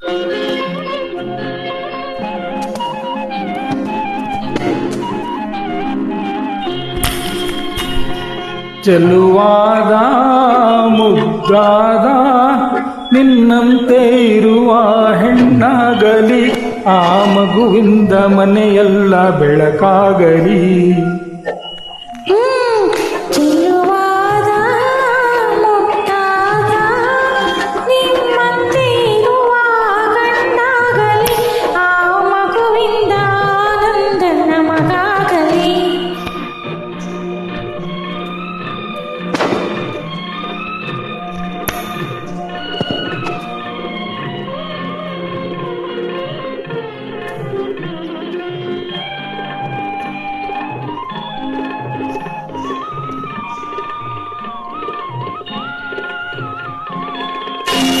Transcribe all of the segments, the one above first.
ಚೆಲುವಾದ ಮುದ್ದಾದ ನಿನ್ನಂತೆ ಇರುವ ಹೆಣ್ಣಾಗಲಿ, ಆ ಮಗುವಿಂದ ಮನೆಯೆಲ್ಲ ಬೆಳಕಾಗಲಿ.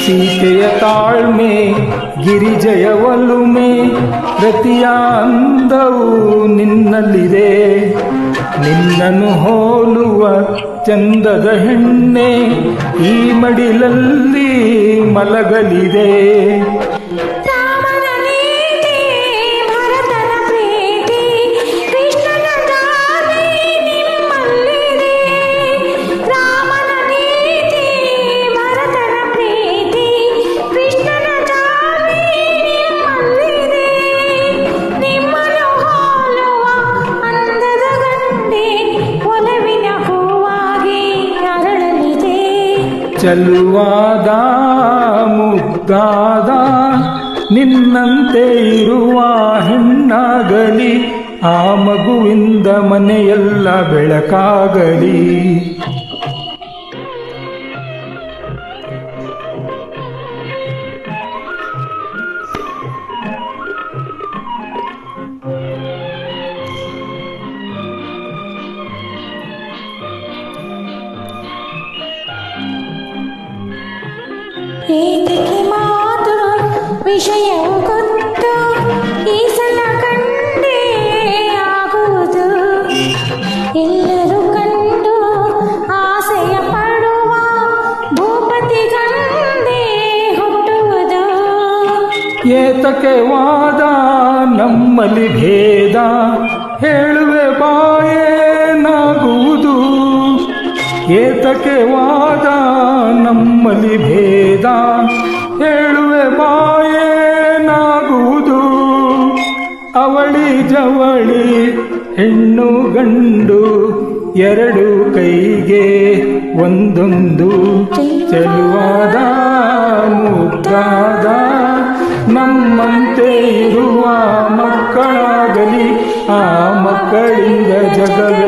ಸೀತೆಯ ತಾಳ್ಮೆ, ಗಿರಿಜಯ ಒಲುಮೆ, ರತಿಯ ಅಂದವು ನಿನ್ನಲ್ಲಿದೆ. ನಿನ್ನನ್ನು ಹೋಲುವ ಚಂದದ ಹೆಣ್ಣೆ ಈ ಮಡಿಲಲ್ಲಿ ಮಲಗಲಿದೆ. ಚೆಲುವಾದ ಮುದ್ದಾದ ನಿನ್ನಂತೆ ಇರುವ ಹೆಣ್ಣಾಗಲಿ, ಆ ಮಗುವಿಂದ ಮನೆಯೆಲ್ಲ ಬೆಳಕಾಗಲಿ. ಏತಕ್ಕೆ ಮಾತು ವಿಷಯವು ಗೊತ್ತು, ಈ ಸಲ ಕಂಡೇ ಆಗುವುದು. ಎಲ್ಲರೂ ಕಂಡು ಆಸೆಯ ಪಡುವ ಭೂಪತಿ ಗಂದೆ ಹುಟ್ಟುವುದು. ಏತಕ್ಕೆ ವಾದ ನಮ್ಮಲ್ಲಿ ಭೇದ, ಹೇಳುವೆ ಬಾಯೇನಾಗುವುದು. ಏತಕ್ಕೆ ವಾದ ನಮ್ಮಲ್ಲಿ ಭೇದ, ಹೇಳುವೆ ಬಾಯೇನಾಗುವುದು. ಅವಳಿ ಜವಳಿ ಹೆಣ್ಣು ಗಂಡು ಎರಡು ಕೈಗೆ ಒಂದೊಂದು. ಚೆಲುವಾದ ಮುದ್ದಾದ ನಮ್ಮಂತೆ ಇರುವ ಮಕ್ಕಳಾಗಲಿ, ಆ ಮಕ್ಕಳಿಂದ ಜಗವೇ